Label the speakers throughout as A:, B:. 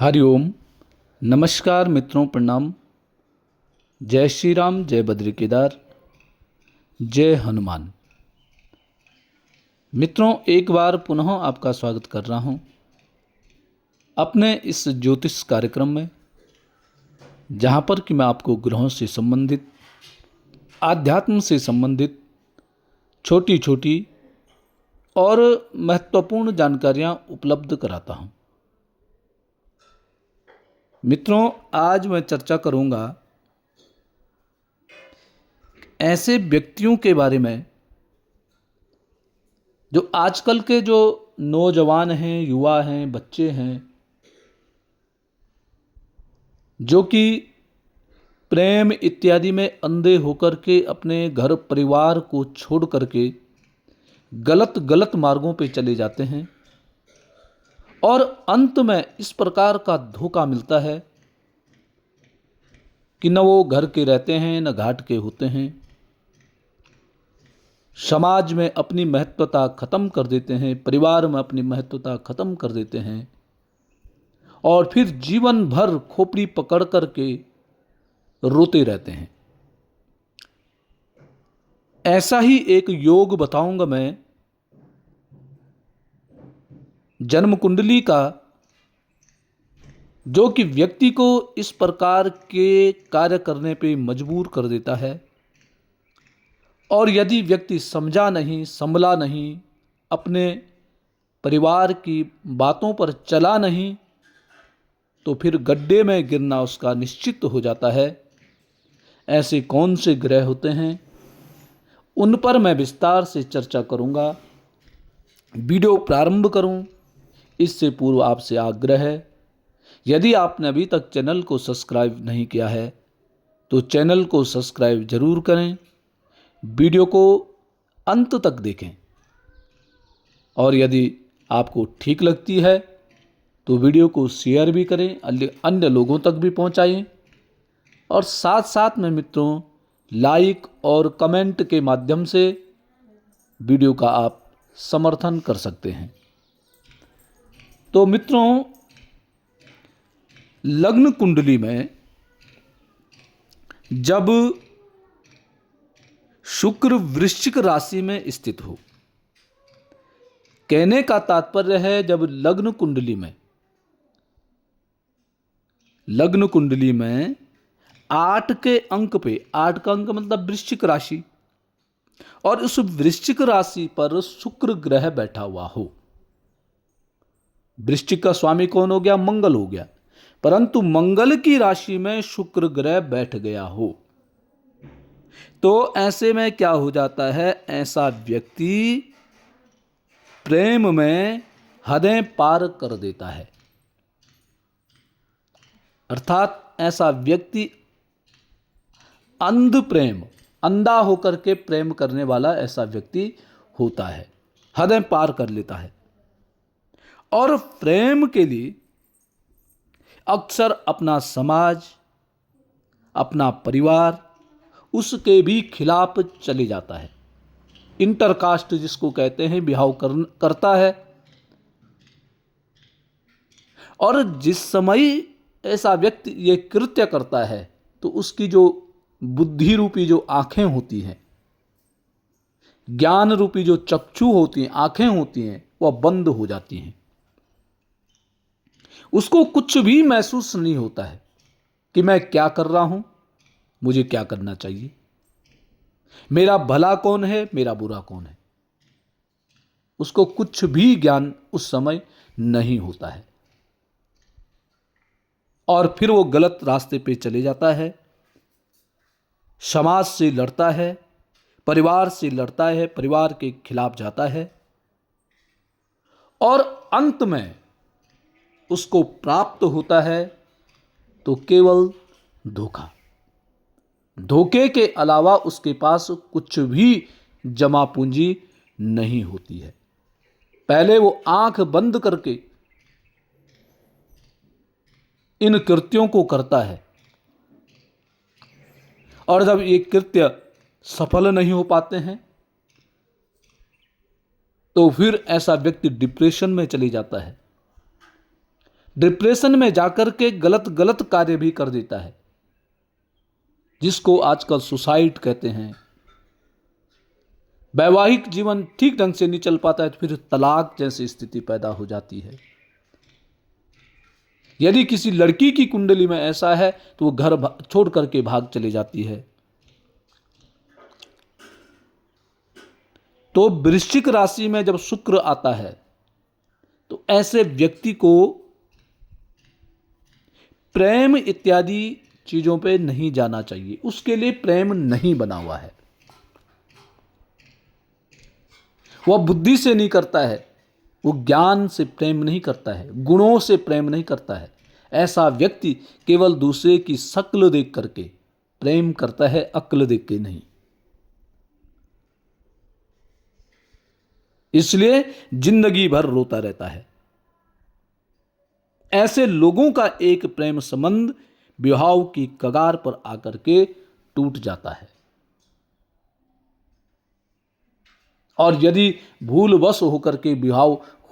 A: हरिओम। नमस्कार मित्रों, प्रणाम। जय श्री राम, जय बद्री केदार, जय हनुमान। मित्रों, एक बार पुनः आपका स्वागत कर रहा हूं अपने इस ज्योतिष कार्यक्रम में, जहां पर कि मैं आपको ग्रहों से संबंधित, आध्यात्म से संबंधित छोटी छोटी और महत्वपूर्ण जानकारियां उपलब्ध कराता हूं। मित्रों, आज मैं चर्चा करूंगा ऐसे व्यक्तियों के बारे में जो आजकल के जो नौजवान हैं, युवा हैं, बच्चे हैं, जो कि प्रेम इत्यादि में अंधे होकर के अपने घर परिवार को छोड़ करके गलत गलत मार्गों पे चले जाते हैं और अंत में इस प्रकार का धोखा मिलता है कि न वो घर के रहते हैं न घाट के होते हैं। समाज में अपनी महत्वता खत्म कर देते हैं, परिवार में अपनी महत्वता खत्म कर देते हैं और फिर जीवन भर खोपड़ी पकड़ करके रोते रहते हैं। ऐसा ही एक योग बताऊंगा मैं, जन्म कुंडली का, जो कि व्यक्ति को इस प्रकार के कार्य करने पे मजबूर कर देता है और यदि व्यक्ति समझा नहीं, संभला नहीं, अपने परिवार की बातों पर चला नहीं, तो फिर गड्ढे में गिरना उसका निश्चित हो जाता है। ऐसे कौन से ग्रह होते हैं, उन पर मैं विस्तार से चर्चा करूंगा। वीडियो प्रारंभ करूं इससे पूर्व आपसे आग्रह है, यदि आपने अभी तक चैनल को सब्सक्राइब नहीं किया है तो चैनल को सब्सक्राइब जरूर करें, वीडियो को अंत तक देखें और यदि आपको ठीक लगती है तो वीडियो को शेयर भी करें, अन्य लोगों तक भी पहुंचाएं और साथ साथ में मित्रों लाइक और कमेंट के माध्यम से वीडियो का आप समर्थन कर सकते हैं। तो मित्रों, लग्न कुंडली में जब शुक्र वृश्चिक राशि में स्थित हो, कहने का तात्पर्य है जब लग्न कुंडली में 8 के अंक पे, 8 का अंक मतलब वृश्चिक राशि, और उस वृश्चिक राशि पर शुक्र ग्रह बैठा हुआ हो। वृश्चिक का स्वामी कौन हो गया? मंगल हो गया, परंतु मंगल की राशि में शुक्र ग्रह बैठ गया हो तो ऐसे में क्या हो जाता है? ऐसा व्यक्ति प्रेम में हदें पार कर देता है, अर्थात ऐसा व्यक्ति अंधा होकर के प्रेम करने वाला ऐसा व्यक्ति होता है, हदें पार कर लेता है और प्रेम के लिए अक्सर अपना समाज, अपना परिवार उसके भी खिलाफ चले जाता है। इंटरकास्ट जिसको कहते हैं, बिहाव करता है। और जिस समय ऐसा व्यक्ति ये कृत्य करता है तो उसकी जो बुद्धि रूपी जो आंखें होती हैं, ज्ञान रूपी जो चक्षु होती हैं, आंखें होती हैं, वह बंद हो जाती हैं। उसको कुछ भी महसूस नहीं होता है कि मैं क्या कर रहा हूं, मुझे क्या करना चाहिए, मेरा भला कौन है, मेरा बुरा कौन है। उसको कुछ भी ज्ञान उस समय नहीं होता है और फिर वो गलत रास्ते पे चले जाता है, समाज से लड़ता है, परिवार से लड़ता है, परिवार के खिलाफ जाता है और अंत में उसको प्राप्त होता है तो केवल धोखा। धोखे के अलावा उसके पास कुछ भी जमा पूंजी नहीं होती है। पहले वो आंख बंद करके इन कृत्यों को करता है और जब ये कृत्य सफल नहीं हो पाते हैं तो फिर ऐसा व्यक्ति डिप्रेशन में चले जाता है। डिप्रेशन में जाकर के गलत गलत कार्य भी कर देता है, जिसको आजकल सुसाइड कहते हैं। वैवाहिक जीवन ठीक ढंग से नहीं चल पाता है तो फिर तलाक जैसी स्थिति पैदा हो जाती है। यदि किसी लड़की की कुंडली में ऐसा है तो वो घर छोड़ करके भाग चली जाती है। तो वृश्चिक राशि में जब शुक्र आता है तो ऐसे व्यक्ति को प्रेम इत्यादि चीजों पे नहीं जाना चाहिए, उसके लिए प्रेम नहीं बना हुआ है। वह बुद्धि से नहीं करता है, वो ज्ञान से प्रेम नहीं करता है, गुणों से प्रेम नहीं करता है। ऐसा व्यक्ति केवल दूसरे की शक्ल देख करके प्रेम करता है, अक्ल देख के नहीं। इसलिए जिंदगी भर रोता रहता है। ऐसे लोगों का एक प्रेम संबंध विवाह की कगार पर आकर के टूट जाता है। और यदि भूलवश होकर के विवाह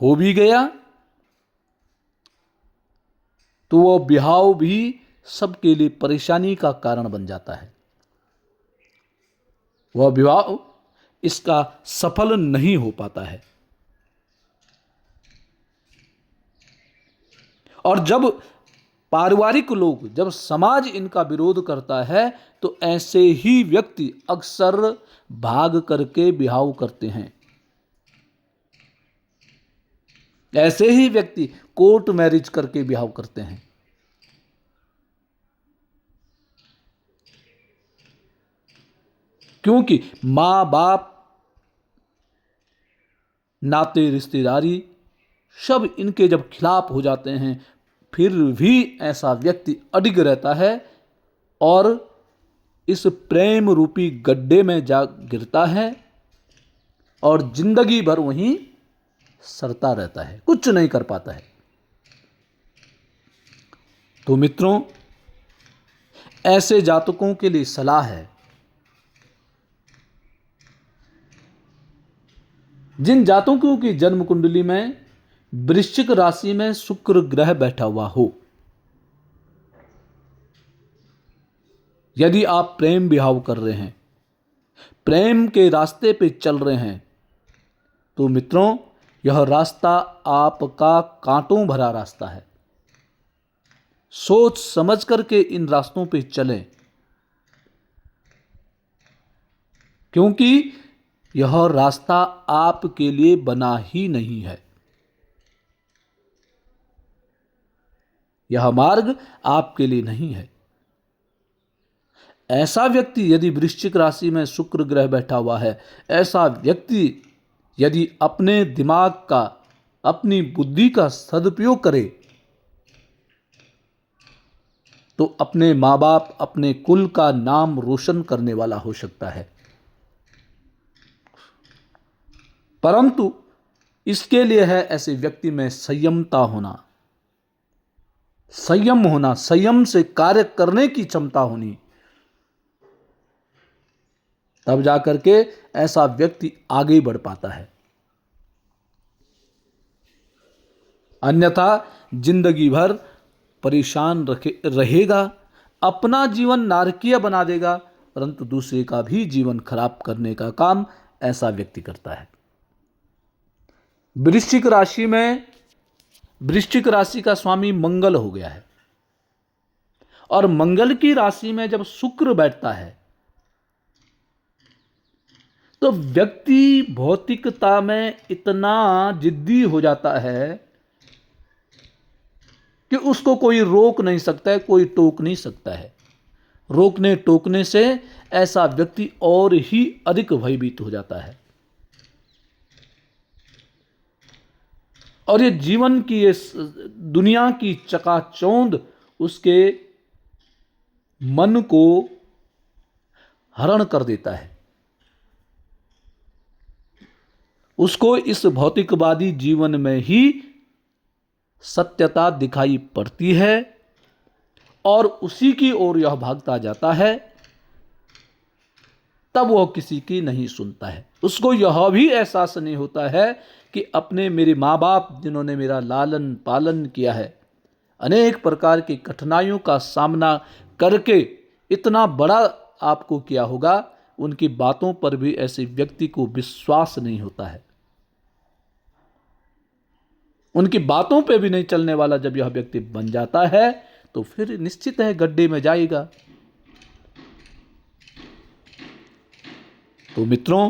A: हो भी गया तो वह विवाह भी सबके लिए परेशानी का कारण बन जाता है। वह विवाह इसका सफल नहीं हो पाता है। और जब पारिवारिक लोग, जब समाज इनका विरोध करता है तो ऐसे ही व्यक्ति अक्सर भाग करके विवाह करते हैं। ऐसे ही व्यक्ति कोर्ट मैरिज करके विवाह करते हैं। क्योंकि मां बाप, नाते रिश्तेदारी सब इनके जब खिलाफ हो जाते हैं, फिर भी ऐसा व्यक्ति अडिग रहता है और इस प्रेम रूपी गड्ढे में जा गिरता है और जिंदगी भर वहीं सड़ता रहता है, कुछ नहीं कर पाता है। तो मित्रों, ऐसे जातकों के लिए सलाह है, जिन जातकों की जन्म कुंडली में वृश्चिक राशि में शुक्र ग्रह बैठा हुआ हो, यदि आप प्रेम विवाह कर रहे हैं, प्रेम के रास्ते पे चल रहे हैं, तो मित्रों यह रास्ता आपका कांटों भरा रास्ता है। सोच समझ करके इन रास्तों पे चलें, क्योंकि यह रास्ता आपके लिए बना ही नहीं है। यह मार्ग आपके लिए नहीं है। ऐसा व्यक्ति यदि वृश्चिक राशि में शुक्र ग्रह बैठा हुआ है, ऐसा व्यक्ति यदि अपने दिमाग का, अपनी बुद्धि का सदुपयोग करे तो अपने माँ बाप, अपने कुल का नाम रोशन करने वाला हो सकता है। परंतु इसके लिए है ऐसे व्यक्ति में संयमता होना, संयम होना, संयम से कार्य करने की क्षमता होनी। तब जाकर के ऐसा व्यक्ति आगे बढ़ पाता है। अन्यथा जिंदगी भर परेशान रहेगा, अपना जीवन नारकीय बना देगा, परंतु दूसरे का भी जीवन खराब करने का काम ऐसा व्यक्ति करता है। वृश्चिक राशि में, वृश्चिक राशि का स्वामी मंगल हो गया है और मंगल की राशि में जब शुक्र बैठता है तो व्यक्ति भौतिकता में इतना जिद्दी हो जाता है कि उसको कोई रोक नहीं सकता है, कोई टोक नहीं सकता है। रोकने टोकने से ऐसा व्यक्ति और ही अधिक भयभीत हो जाता है और ये जीवन की, ये दुनिया की चकाचौंध उसके मन को हरण कर देता है। उसको इस भौतिकवादी जीवन में ही सत्यता दिखाई पड़ती है और उसी की ओर यह भागता जाता है। तब वह किसी की नहीं सुनता है। उसको यह भी एहसास नहीं होता है कि अपने, मेरे माँ बाप जिन्होंने मेरा लालन पालन किया है, अनेक प्रकार की कठिनाइयों का सामना करके इतना बड़ा आपको किया होगा, उनकी बातों पर भी ऐसे व्यक्ति को विश्वास नहीं होता है। उनकी बातों पे भी नहीं चलने वाला जब यह व्यक्ति बन जाता है तो फिर निश्चित है गड्ढे में जाएगा। तो मित्रों,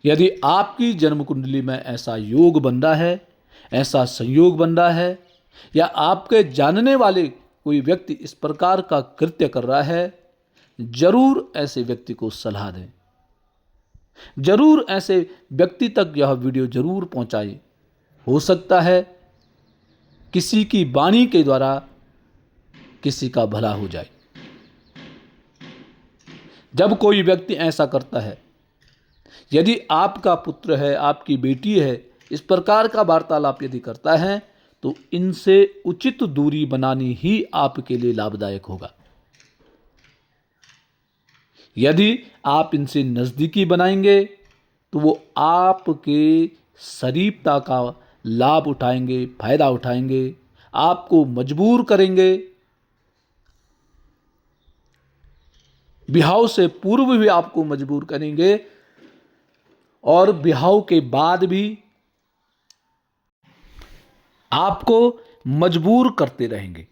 A: यदि आपकी जन्म कुंडली में ऐसा योग बन रहा है, ऐसा संयोग बन रहा है, या आपके जानने वाले कोई व्यक्ति इस प्रकार का कृत्य कर रहा है, जरूर ऐसे व्यक्ति को सलाह दें। जरूर ऐसे व्यक्ति तक यह वीडियो जरूर पहुंचाएं। हो सकता है किसी की वाणी के द्वारा किसी का भला हो जाए। जब कोई व्यक्ति ऐसा करता है, यदि आपका पुत्र है, आपकी बेटी है, इस प्रकार का वार्तालाप यदि करता है तो इनसे उचित दूरी बनानी ही आपके लिए लाभदायक होगा। यदि आप इनसे नज़दीकी बनाएंगे तो वो आपके शरीफता का लाभ उठाएंगे, फायदा उठाएंगे, आपको मजबूर करेंगे। ब्याह से पूर्व भी आपको मजबूर करेंगे और ब्याह के बाद भी आपको मजबूर करते रहेंगे।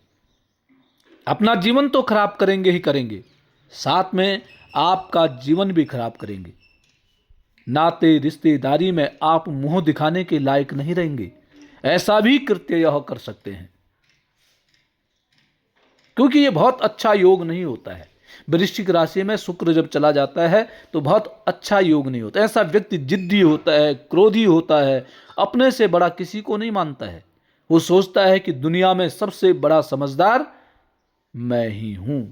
A: अपना जीवन तो खराब करेंगे ही करेंगे, साथ में आपका जीवन भी खराब करेंगे। नाते रिश्तेदारी में आप मुंह दिखाने के लायक नहीं रहेंगे। ऐसा भी कृत्य यह कर सकते हैं, क्योंकि यह बहुत अच्छा योग नहीं होता है। वृश्चिक राशि में शुक्र जब चला जाता है तो बहुत अच्छा योग नहीं होता। ऐसा व्यक्ति जिद्दी होता है, क्रोधी होता है, अपने से बड़ा किसी को नहीं मानता है। वो सोचता है कि दुनिया में सबसे बड़ा समझदार मैं ही हूं।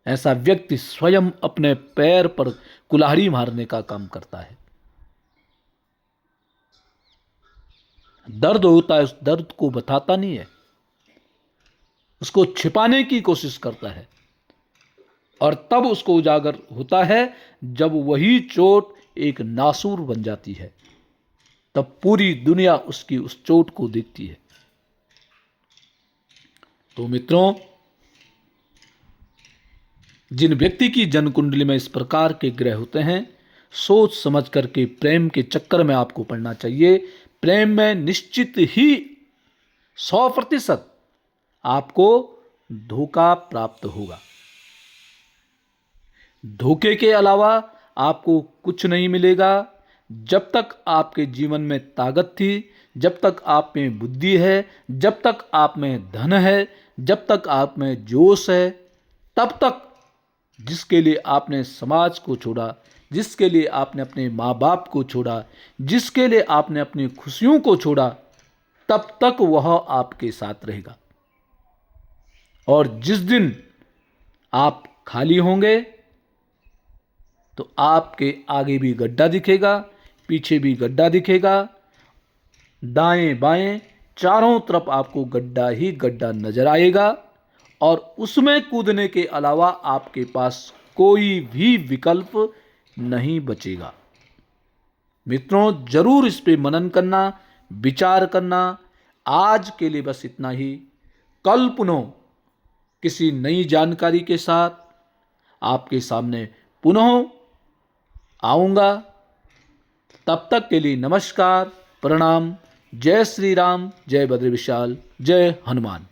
A: ऐसा व्यक्ति स्वयं अपने पैर पर कुल्हाड़ी मारने का काम करता है। दर्द होता है, उस दर्द को बताता नहीं है, उसको छिपाने की कोशिश करता है, और तब उसको उजागर होता है जब वही चोट एक नासूर बन जाती है। तब पूरी दुनिया उसकी उस चोट को देखती है। तो मित्रों, जिन व्यक्ति की जन्म कुंडली में इस प्रकार के ग्रह होते हैं, सोच समझ करके प्रेम के चक्कर में आपको पड़ना चाहिए। प्रेम में निश्चित ही 100% आपको धोखा प्राप्त होगा। धोखे के अलावा आपको कुछ नहीं मिलेगा। जब तक आपके जीवन में ताकत थी, जब तक आप में बुद्धि है, जब तक आप में धन है, जब तक आप में जोश है, तब तक जिसके लिए आपने समाज को छोड़ा, जिसके लिए आपने अपने माँ बाप को छोड़ा, जिसके लिए आपने अपनी खुशियों को छोड़ा, तब तक वह आपके साथ रहेगा। और जिस दिन आप खाली होंगे तो आपके आगे भी गड्ढा दिखेगा, पीछे भी गड्ढा दिखेगा, दाएं बाएं चारों तरफ आपको गड्ढा ही गड्ढा नजर आएगा, और उसमें कूदने के अलावा आपके पास कोई भी विकल्प नहीं बचेगा। मित्रों, जरूर इस पे मनन करना, विचार करना। आज के लिए बस इतना ही। कल पुनः किसी नई जानकारी के साथ आपके सामने पुनः आऊँगा। तब तक के लिए नमस्कार, प्रणाम, जय श्री राम, जय बद्र विशाल, जय हनुमान।